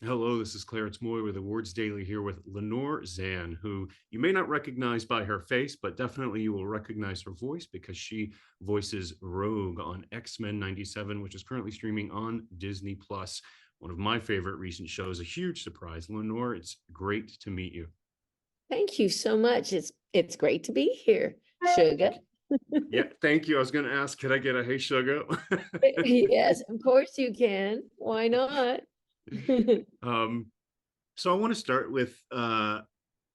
Hello, this is Clarence Moye with Awards Daily here with Lenore Zann, who you may not recognize by her face, but definitely you will recognize her voice because she voices Rogue on X-Men 97, which is currently streaming on Disney Plus. One of my favorite recent shows, a huge surprise. Lenore, it's great to meet you. Thank you so much. It's great to be here, Sugar. Yeah, thank you. I was going to ask, could I get a hey, sugar? Yes, of course you can. Why not? um, so I want to start with a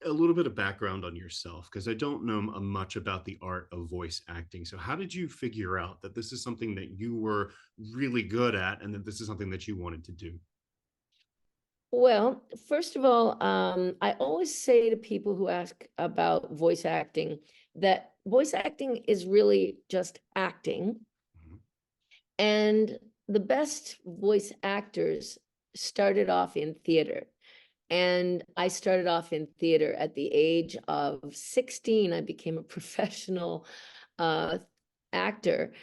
little bit of background on yourself because I don't know much about the art of voice acting. So, how did you figure out that this is something that you were really good at and that this is something that you wanted to do? Well, first of all, I always say to people who ask about voice acting that voice acting is really just acting, Mhm. and the best voice actors started off in theater. And I started off in theater at the age of 16. I became a professional uh, actor,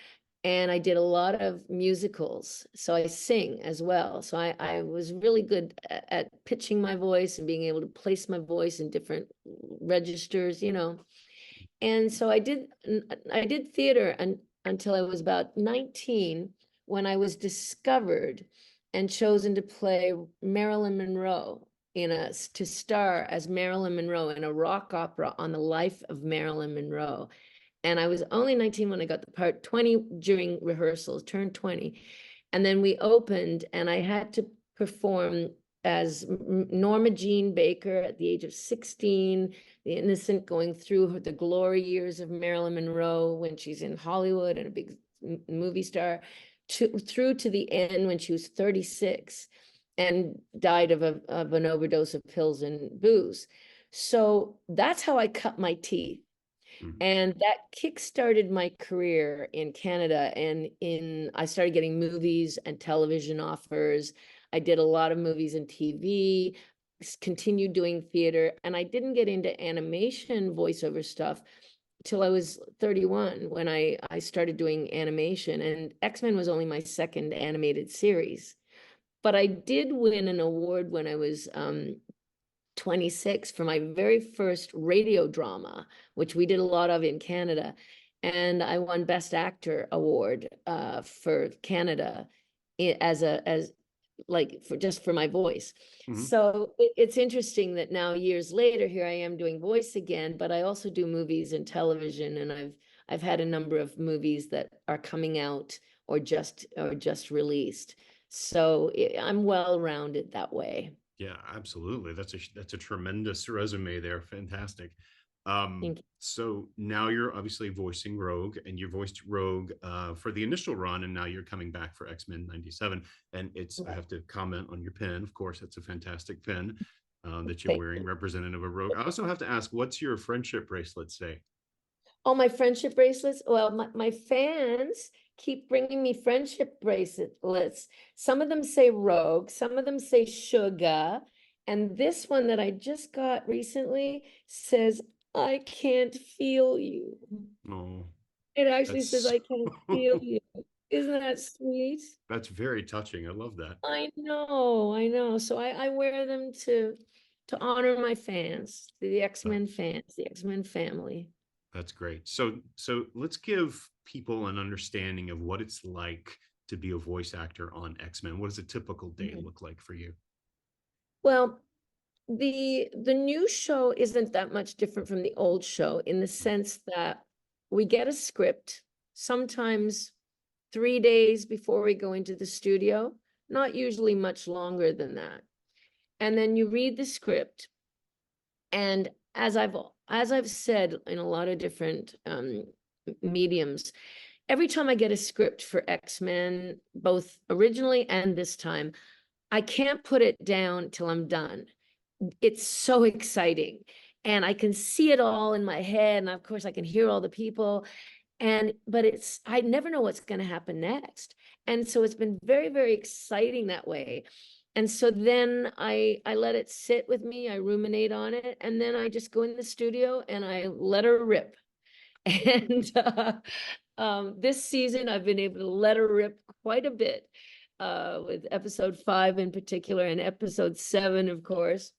and I did a lot of musicals. So I sing as well. So I was really good at pitching my voice and being able to place my voice in different registers. And so I did theater until I was about 19 when I was discovered and chosen to play Marilyn Monroe to star as Marilyn Monroe in a rock opera on the life of Marilyn Monroe. And I was only 19 when I got the part, 20 during rehearsals, turned 20. And then we opened, and I had to perform as Norma Jean Baker at the age of 16, the innocent going through the glory years of Marilyn Monroe when she's in Hollywood and a big movie star, through to the end when she was 36 and died of an overdose of pills and booze. So that's how I cut my teeth. Mhm. And that kickstarted my career in Canada. And I started getting movies and television offers. I did a lot of movies and TV, continued doing theater, and I didn't get into animation voiceover stuff till I was 31 when I started doing animation. And X-Men was only my second animated series. But I did win an award when I was 26 for my very first radio drama, which we did a lot of in Canada. And I won Best Actor award for Canada as like for just for my voice. Mhm. So it's interesting that now years later, here I am doing voice again, but I also do movies and television, and I've had a number of movies that are coming out or just released. So I'm well rounded that way. Yeah, absolutely. That's a tremendous resume there. Fantastic. Thank you. So now you're obviously voicing Rogue, and you voiced Rogue for the initial run, and now you're coming back for X-Men 97. And I have to comment on your pin. Of course, it's a fantastic pin that you're Thank wearing, you. representative of Rogue. I also have to ask, what's your friendship bracelet say? Oh, my friendship bracelets. Well, my fans keep bringing me friendship bracelets. Some of them say Rogue, some of them say Sugar. And this one that I just got recently says, I can't feel you. Oh, It actually says, that's I can't feel you. Isn't that sweet? that's very touching. I love that. I know, I know. So I wear them to honor my fans, the Uh, X-Men fans, the X-Men family. That's great. So let's give people an understanding of what it's like to be a voice actor on X-Men. What does a typical day Mhm. look like for you? Well, the new show isn't that much different from the old show in the sense that we get a script sometimes 3 days before we go into the studio, not usually much longer than that. And then you read the script, and as I've said in a lot of different mediums, every time I get a script for X-Men, both originally and this time, I can't put it down till I'm done. It's so exciting. And I can see it all in my head. And of course, I can hear all the people. But I never know what's going to happen next. And so it's been very, very exciting that way. And so then I let it sit with me, I ruminate on it, and then I just go in the studio and I let her rip. And this season, I've been able to let her rip quite a bit. with episode 5 in particular, and episode 7, of course.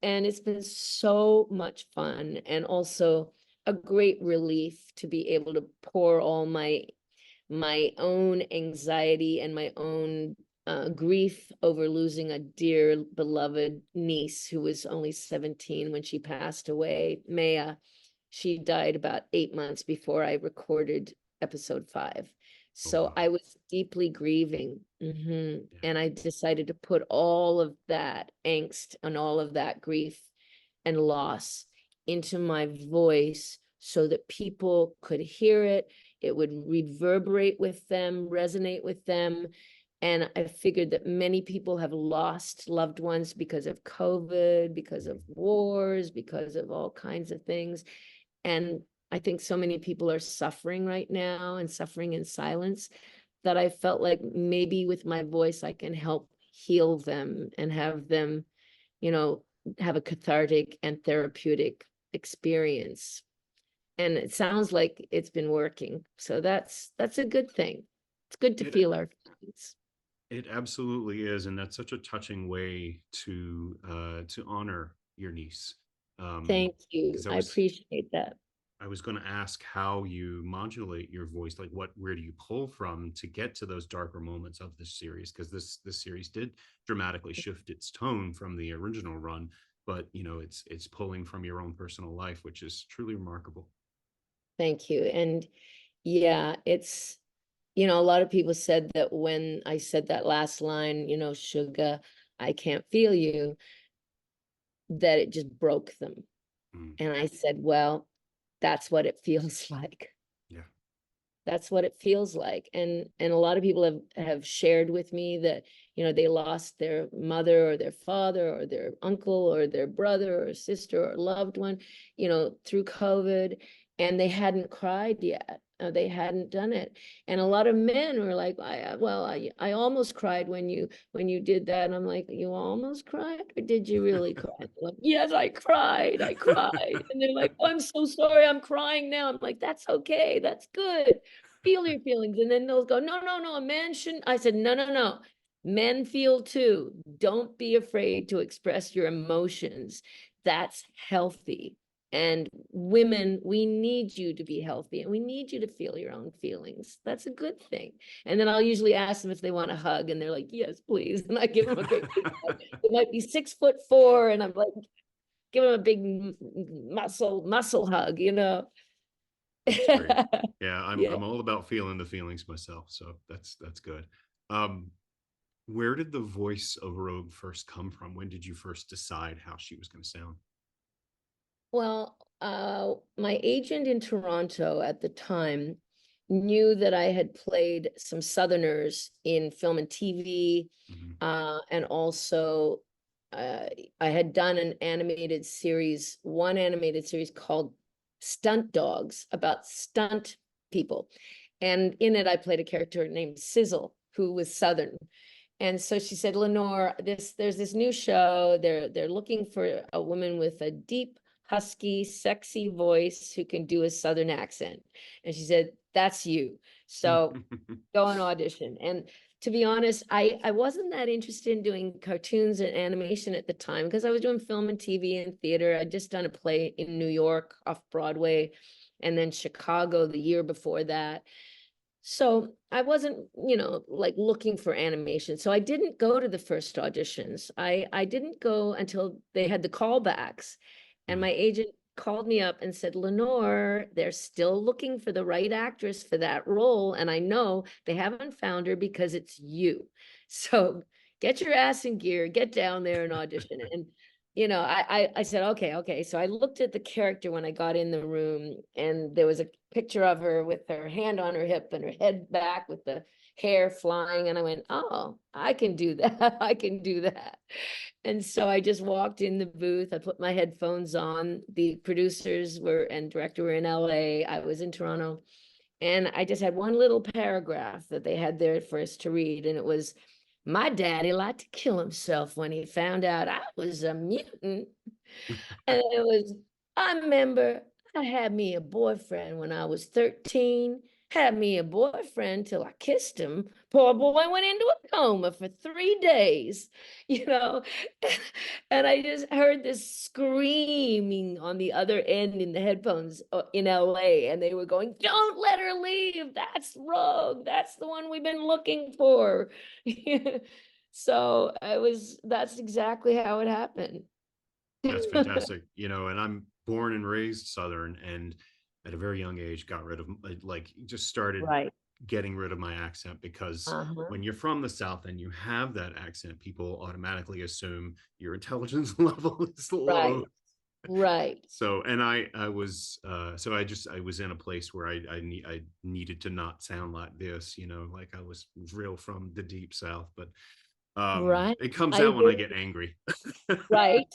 And it's been so much fun, and also a great relief to be able to pour all my own anxiety and my own grief over losing a dear beloved niece who was only 17 when she passed away, Maya. She died about 8 months before I recorded episode 5. Oh, So wow. I was deeply grieving. Yeah. And I decided to put all of that angst and all of that grief and loss into my voice so that people could hear it. It would reverberate with them, resonate with them. And I figured that many people have lost loved ones because of COVID, because of Mhm. wars, because of all kinds of things. And I think so many people are suffering right now and suffering in silence that I felt like maybe with my voice, I can help heal them and have them, you know, have a cathartic and therapeutic experience. And it sounds like it's been working. So that's a good thing. It's good to It feel our feelings. it absolutely is, and that's such a touching way to honor your niece. Thank you. Because I appreciate that. I was going to ask how you modulate your voice, like where do you pull from to get to those darker moments of this series? Because this series did dramatically shift its tone from the original run, but it's pulling from your own personal life, which is truly remarkable. Thank you. And yeah, a lot of people said that when I said that last line, sugar, I can't feel you, that it just broke them. Mm, And I said, well, that's what it feels like. yeah. That's what it feels like. And a lot of people have shared with me that, they lost their mother or their father or their uncle or their brother or sister or loved one, through COVID, and they hadn't cried yet. They hadn't done it. And a lot of men were like, I almost cried when you did that. And I'm like, you almost cried, or did you really cry? They're like, yes, I cried. I cried. And they're like, oh, I'm so sorry. I'm crying now. I'm like, that's okay. That's good. Feel your feelings. And then they'll go, no, no, no, a man shouldn't. I said, no, no, no. Men feel too. Don't be afraid to express your emotions. That's healthy. And women, we need you to be healthy, and we need you to feel your own feelings. That's a good thing. And then I'll usually ask them if they want a hug, and they're like, yes, please. And I give them a great big hug. It might be 6'4", and I'm like, give them a big muscle hug. That's great. Yeah, I'm Yeah. I'm all about feeling the feelings myself, so that's good. Um, where did the voice of Rogue first come from? When did you first decide how she was going to sound? Well, my agent in Toronto at the time knew that I had played some Southerners in film and TV, Mhm. and also uh, I had done one animated series called Stunt Dogs about stunt people. And in it, I played a character named Sizzle, who was Southern. And so she said, Lenore, there's this new show. They're looking for a woman with a deep, husky, sexy voice who can do a Southern accent. And she said, that's you. So go and audition. And to be honest, I wasn't that interested in doing cartoons and animation at the time because I was doing film and TV and theater. I'd just done a play in New York off Broadway, and then Chicago the year before that. So I wasn't, like looking for animation. So I didn't go to the first auditions. I didn't go until they had the callbacks. And Mm. my agent called me up and said, Lenore, they're still looking for the right actress for that role. And I know they haven't found her because it's you. So get your ass in gear, get down there and audition. And I said, okay, okay. So I looked at the character when I got in the room, and there was a picture of her with her hand on her hip and her head back with the hair flying. And I went, oh, I can do that. I can do that. And so I just walked in the booth. I put my headphones on. The producers and director were in LA. I was in Toronto. And I just had one little paragraph that they had there for us to read. And it was, my daddy liked to kill himself when he found out I was a mutant. And it was, I remember I had me a boyfriend when I was 13. Had me a boyfriend till I kissed him. Poor boy went into a coma for 3 days, you know. And I just heard this screaming on the other end in the headphones in LA, and they were going, "Don't let her leave. That's Rogue. That's the one we've been looking for." So that's exactly how it happened. That's fantastic. You know, and I'm born and raised Southern, and at a very young age got rid of like just started Right. getting rid of my accent because Uh-huh. when you're from the South and you have that accent, people automatically assume your intelligence level is low. Right. Right. So, and I was so I was in a place where I needed to not sound like this, you know, like I was real from the deep South, but Right. it comes I out when I hear get angry. right.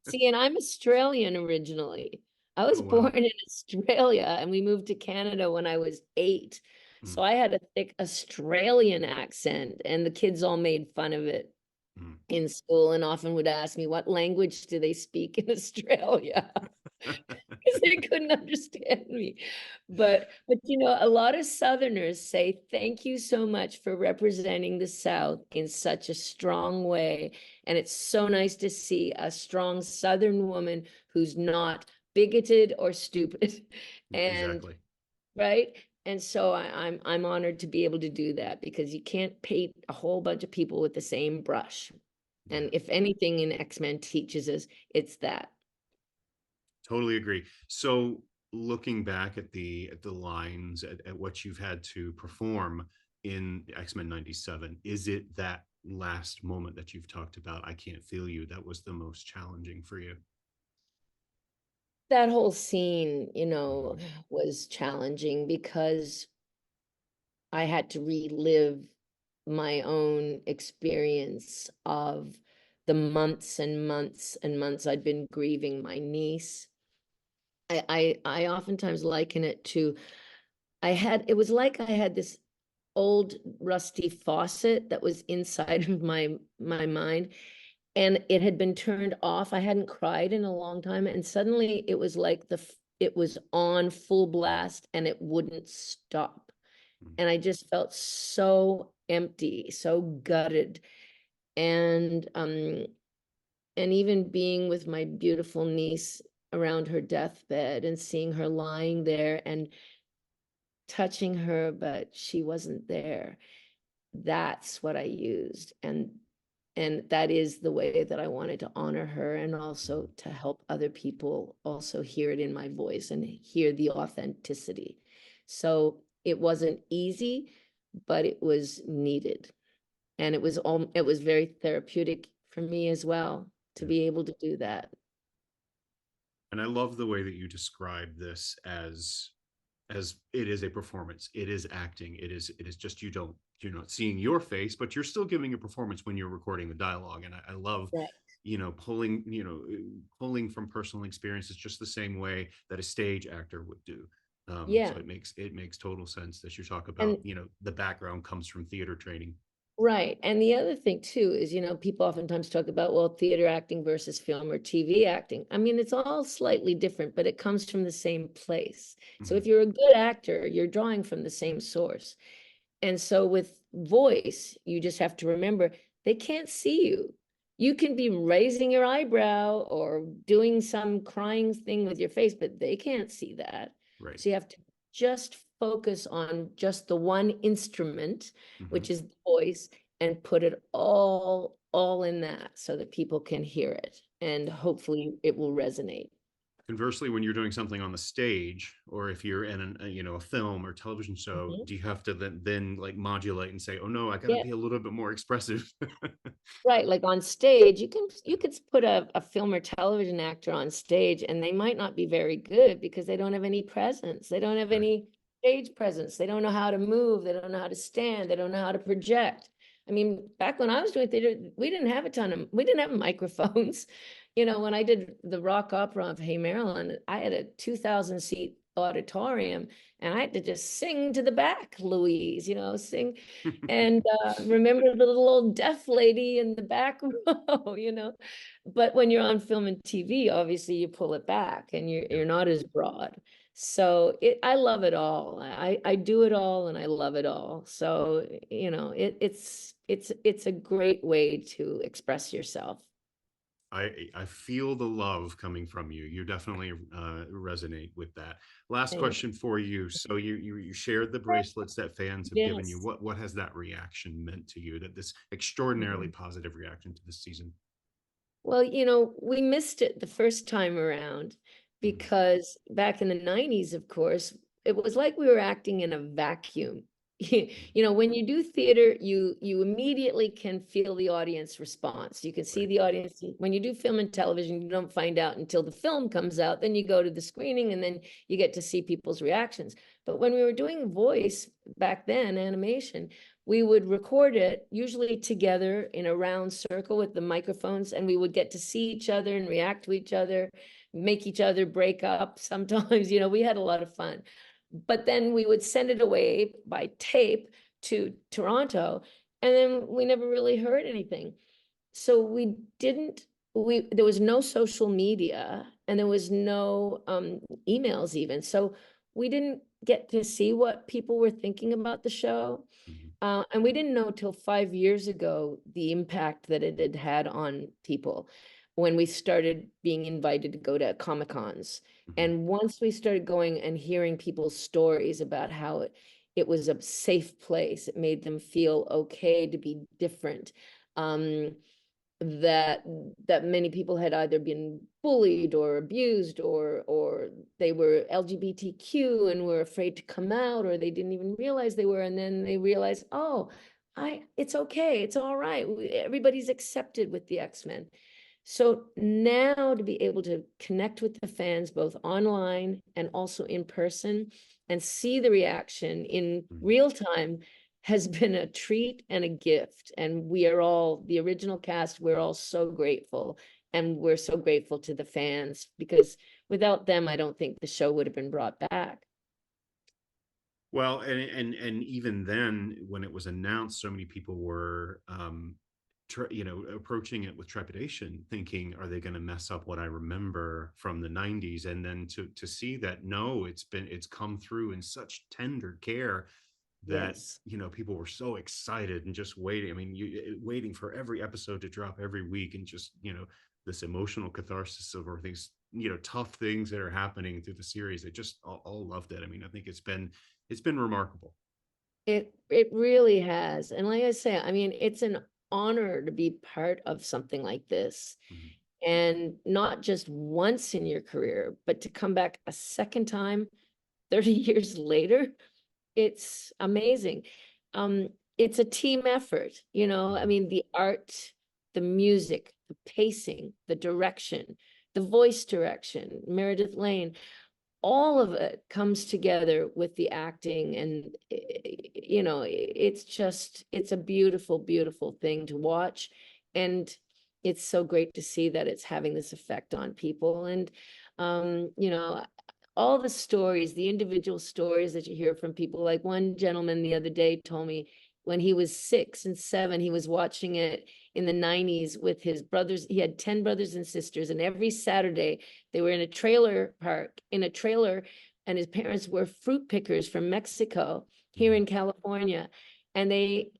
See, and I'm Australian originally. I was Oh wow. born in Australia and we moved to Canada when I was 8. Mm, So I had a thick Australian accent, and the kids all made fun of it mm. in school and often would ask me, what language do they speak in Australia? Because they couldn't understand me. But you know, a lot of Southerners say thank you so much for representing the South in such a strong way. And it's so nice to see a strong Southern woman who's not bigoted or stupid. And Exactly. right. And so I'm honored to be able to do that, because you can't paint a whole bunch of people with the same brush. Yeah. And if anything in X-Men teaches us, it's that. Totally agree. So looking back at the lines at what you've had to perform in X-Men 97, is it that last moment that you've talked about, I can't feel you, that was the most challenging for you? That whole scene, Mhm. was challenging because I had to relive my own experience of the months and months and months I'd been grieving my niece. I oftentimes liken it to, it was like I had this old rusty faucet that was inside of my mind, and it had been turned off. I hadn't cried in a long time, and suddenly it was like it was on full blast and it wouldn't stop. Mm. And I just felt so empty, so gutted. And even being with my beautiful niece around her deathbed and seeing her lying there and touching her, but she wasn't there. That's what I used. And that is the way that I wanted to honor her, and also to help other people also hear it in my voice and hear the authenticity. So it wasn't easy, but it was needed. And it was very therapeutic for me as well to Yeah. be able to do that. And I love the way that you describe this as it is a performance, it is acting, it is just you're not seeing your face, but you're still giving a performance when you're recording the dialogue. And I love, Right. you know, pulling from personal experiences just the same way that a stage actor would do. So Yeah. it makes total sense that you talk about, And you know, the background comes from theater training. right. And the other thing too is, people oftentimes talk about, well, theater acting versus film or TV acting. I mean, it's all slightly different, but it comes from the same place. So Mhm. if you're a good actor, you're drawing from the same source. And so with voice, you just have to remember they can't see you. You can be raising your eyebrow or doing some crying thing with your face, but they can't see that. Right. So you have to just focus on just the one instrument, Hmm. which is the voice, and put it all in that so that people can hear it, and hopefully it will resonate. Conversely, when you're doing something on the stage, or if you're in you know, a film or television show, Mhm. do you have to then like modulate and say, oh no, I got to Yeah. be a little bit more expressive? Right, like on stage, you could put a film or television actor on stage, and they might not be very good because they don't have any presence. They don't have Right. any stage presence. They don't know how to move. They don't know how to stand. They don't know how to project. I mean, back when I was doing theater, we didn't have microphones. When I did the rock opera of Hey Maryland, I had a 2,000 seat auditorium, and I had to just sing to the back, Louise, sing. And remember the little old deaf lady in the back row. But when you're on film and TV, obviously you pull it back and you're Yeah. you're not as broad. So I love it all. I do it all and I love it all. So, it's a great way to express yourself. I feel the love coming from you. You definitely resonate with that. Last Thank question for you. So you shared the bracelets that fans have given you. Yes. What has that reaction meant to you? That this extraordinarily positive reaction to this season. Well, we missed it the first time around Mhm. because back in the 90s, of course, it was like we were acting in a vacuum. When you do theater, you immediately can feel the audience response. You can see Right. the audience. When you do film and television, you don't find out until the film comes out. Then you go to the screening and then you get to see people's reactions. But when we were doing voice back then, animation, we would record it usually together in a round circle with the microphones, and we would get to see each other and react to each other, make each other break up sometimes. We had a lot of fun. But then we would send it away by tape to Toronto, and then we never really heard anything. So we didn't, there was no social media and there was no emails even. So we didn't get to see what people were thinking about the show. Mhm. And we didn't know till 5 years ago the impact that it had had on people when we started being invited to go to Comic Cons. Mhm. And once we started going and hearing people's stories about how it was a safe place, it made them feel okay to be different. Um, that that many people had either been bullied or abused, or they were LGBTQ and were afraid to come out, or they didn't even realize they were, and then they realized, oh, it's okay, it's all right, everybody's accepted with the X-Men. So now to be able to connect with the fans both online and also in person and see the reaction in Mhm. real time has been a treat and a gift. And we are all, the original cast, we're all so grateful. And we're so grateful to the fans because without them, I don't think the show would have been brought back. Well, and even then, when it was announced, so many people were, approaching it with trepidation, thinking, "Are they going to mess up what I remember from the '90s?" And then to see that no, it's come through in such tender care that Yes. people were so excited and just waiting. I mean, waiting for every episode to drop every week, and just this emotional catharsis over things, tough things that are happening through the series. They just all loved it. I mean, I think it's been remarkable. It really has. And like I say, I mean, it's an honor to be part of something like this. Mhm. And not just once in your career, but to come back a second time 30 years later, it's amazing. Um, it's a team effort, I Mhm. mean, the art, the music, the pacing, the direction, the voice direction, Meredith Lane, all of it comes together with the acting. And it's a beautiful, beautiful thing to watch. And it's so great to see that it's having this effect on people. And all the stories, the individual stories that you hear from people, like one gentleman the other day told me when he was 6 and 7, he was watching it in the 90s with his brothers. He had 10 brothers and sisters, and every Saturday they were in a trailer park, in a trailer, and his parents were fruit pickers from Mexico here Mhm. in California. And they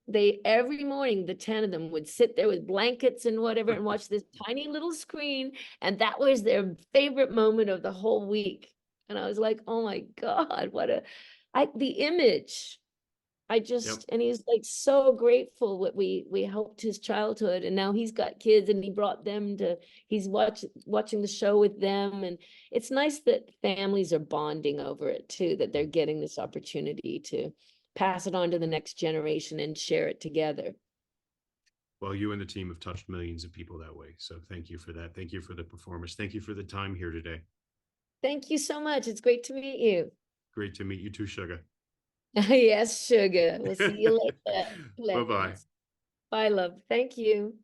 every morning, the 10 of them would sit there with blankets and whatever and watch this tiny little screen. And that was their favorite moment of the whole week. And I was like, oh my God, the image. Yep. And he's like so grateful that we helped his childhood, and now he's got kids and he brought them to, he's watching the show with them. And it's nice that families are bonding over it too, that they're getting this opportunity to pass it on to the next generation and share it together. Well, you and the team have touched millions of people that way. So thank you for that. Thank you for the performance. Thank you for the time here today. Thank you so much. It's great to meet you. Great to meet you too, Sugar. Yes, sugar. We'll see you later, Bye bye. Clarence. Bye, love. Thank you.